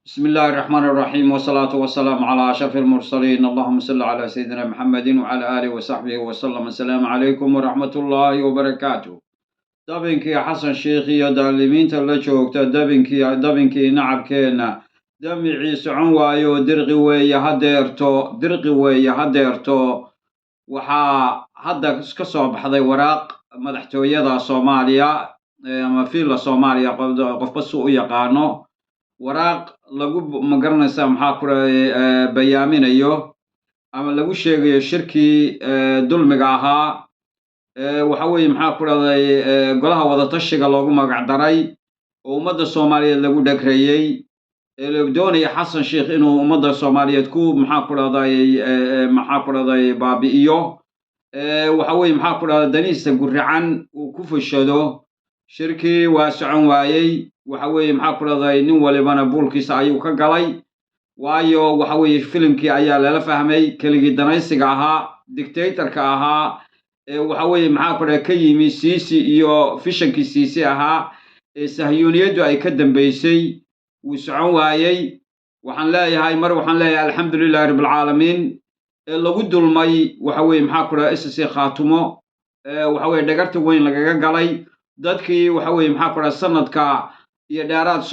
بسم الله الرحمن الرحيم والصلاة والسلام على أشرف المرسلين اللهم صل على سيدنا محمد وعلى آله وصحبه وسلم السلام عليكم ورحمة الله وبركاته دبنكي حسن شيخي دالمين تلجوكتا دبنكي نعبكينا دمعي سعون وايو درغي ويا هديرتو waxaa hadda iska soo baxday waraaq madaxtooyada Soomaaliya ama fiila Soomaaliya qofba soo u yaqaano waraaq lagu magaranaysa maxaa ku bayaaminayo ama lagu sheegayo shirkii dulmiga ahaa waxa weeye maxaa ku raday golaha wada tashiga loogu magac daray oo ummadda Soomaaliyeed lagu dhagreeyay doonaya Xasan Sheekh inuu ummadda Soomaaliyeed ku maxaa ku raday baabi'iyo waxa weeye maxaa ku raday daniisa gurracan uu ku fushado shirkii waa socon waayay waxa weeye maxaa ku raday nin walibana buulkiisa ayuu ka galay waayo waxa weeye filimkii ayaa lala fahmay keligii danaysiga ahaa dictatorka ahaa waxa weeye maxaa ku raday ka yimi Siisi iyo fishankii Siisi ahaa sahyuuniyadu ay ka dambeysay وسعون وايي waxaan leeyahay alxamdulillaah rabbil caalamiin lagu dulmay waxa weeye maxaa ku raay SSC khaatumo waxa weeye dhagarta weyn lagaga galay dadkii waxa weeye maxaa ku raay sanadka iyo dheeraad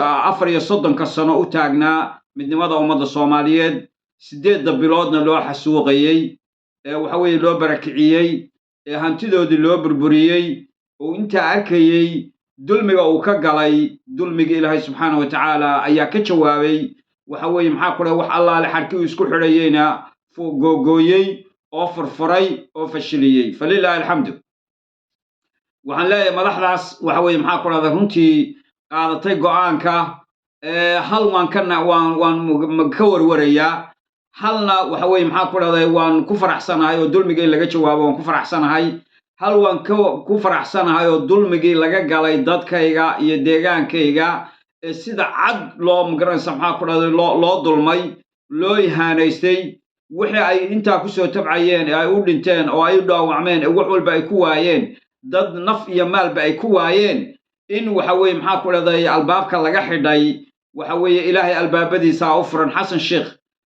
34 sano u taagnaa midnimada ummadda Soomaaliyeed 8 biloodna loo xasuuqayay waxa weeye loo barakiciyay hantidoodii loo burburiyay oo inta arkayay dulmiga uu ka galay dulmiga Ilaahay subhanahu wa ta'ala ayaa ka jawaabay waxa weeye maxaa ku raay wax Allah xarkii isku xidhayayna gooyay oo furfuray oo fashiliyay falillahi alhamdu waxaan leeyahay madaxdaas waxa weeye maxaa ku raay runtii qaadatay go'aanka hal waan ka warwaraya halna waxa weeye maxaa ku raay waan ku faraxsanahay oo dulmiga laga jawaabo waan ku faraxsanahay hal waan ku faraxsanahay oo dulmigii laga galay dadkayga iyo deegaankayga sida cad loo magaranaysa maxaa ku raday loo dulmay loo ihaanaystay wixii ay inta ku soo tabcayeen ay u dhinteen oo ay dhaawacmeen wax walba ay ku waayeen dad naf iyo maalba ay ku waayeen in waxa weeye maxaa ku raday albaabka laga xidhay waxa weeye Ilaahay albaabadiisa u furan Xasan Sheekh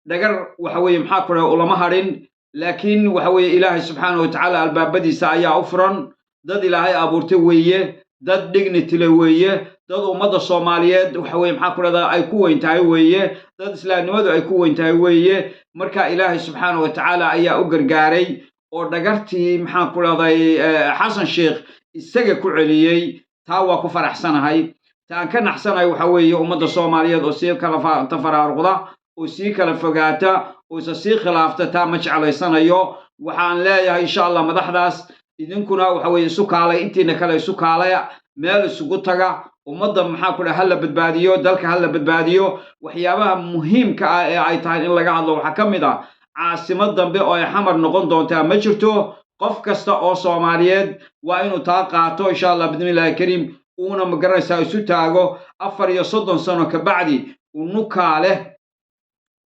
dhagar waxa weeye maxaa ku raday ulama harin laakiin waxa weeye Ilaahay subhanahu wa ta'ala albaabadiisa ayaa u furan dad Ilaahay abuurtay weeye dad dignity leh weeye dad ummadda Soomaaliyeed waxa weeye maxaa ku raday ay ku weyntahay weeye dad islaamnimadu ay ku weyntahay weeye marka Ilaahay subhanahu wa ta'ala ayaa u gargaaray oo dhagartii maxaa ku raday Xasan Sheekh isaga ku celiyay taa waa ku faraxsanahay taan ka naxsanahay waxa weeye ummadda Soomaaliyeed oo si kala tafaraaruqda oo si kala fogaata oo si khilaafta taa ma jeclaysanayo waxaan leeyahay insha Allah madaxdaas idinkuna waxa weeye isu kaalay intiina kale isu kaalaya meel isugu taga ummadda maxaa ku dhahay hal badbaadiyo dalka hal badbaadiyo waxyaabaha muhiimka ah ee ay tahay in laga hadlo waxa kamid ah caasimad dambe oo ay xamar noqon doonta ma jirto qof kasta oo Soomaaliyeed waa inuu taa qaato insha Allah bidnillaahi kariim uuna magaranaysa isu taago 34 sano ka bacdi unukaale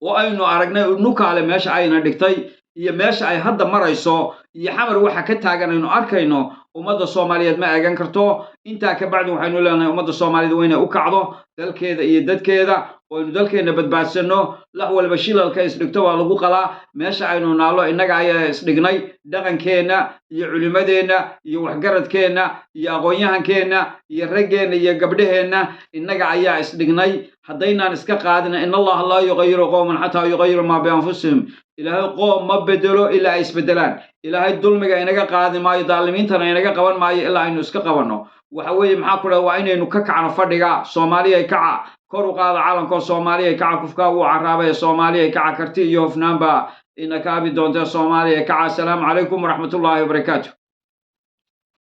oo aynu aragnay unukaale meesha ayna dhigtay iyo meesha ay hadda marayso iyo xamar waxa ka taagan aynu arkayno ummadda Soomaaliyeed ma eegan karto inta ka bacdi waxaynu leenahay ummadda Soomaaliyeed wayna u kacdo dalkeeda iyo dadkeeda oo aynu dalkeena badbaadsano la walba shilalka isdhigto waa lagu qalaa meesha aynu naalo inaga ayaa isdhignay dhaqankeena iyo culimadeena iyo waxgaradkeena iyo aqoonyahankeena iyo raggeena iyo gabdhaheena inaga ayaa isdhignay haddaynaan iska qaadina in Allah la yughayyiru qawman hatta yughayyiru ma bi anfusihim ilaahay qoom ma bedelo ilaa ay isbedelaan ilaahay dulmiga inaga qaadi maayo daalimiintana inaga qaban maayo ilaa aynu iska qabanno waxa weeye maxaa ku raay waa inaynu ka kacno fadhiga Soomaaliya kaca kor u qaada caalamka Soomaaliya kaca kufka uu caraabay Soomaaliya kaca karti iyo hufnaanba inaka abi doonta Soomaaliya kaca assalaamu calaykum waraxmatullaahi wabarakaatuh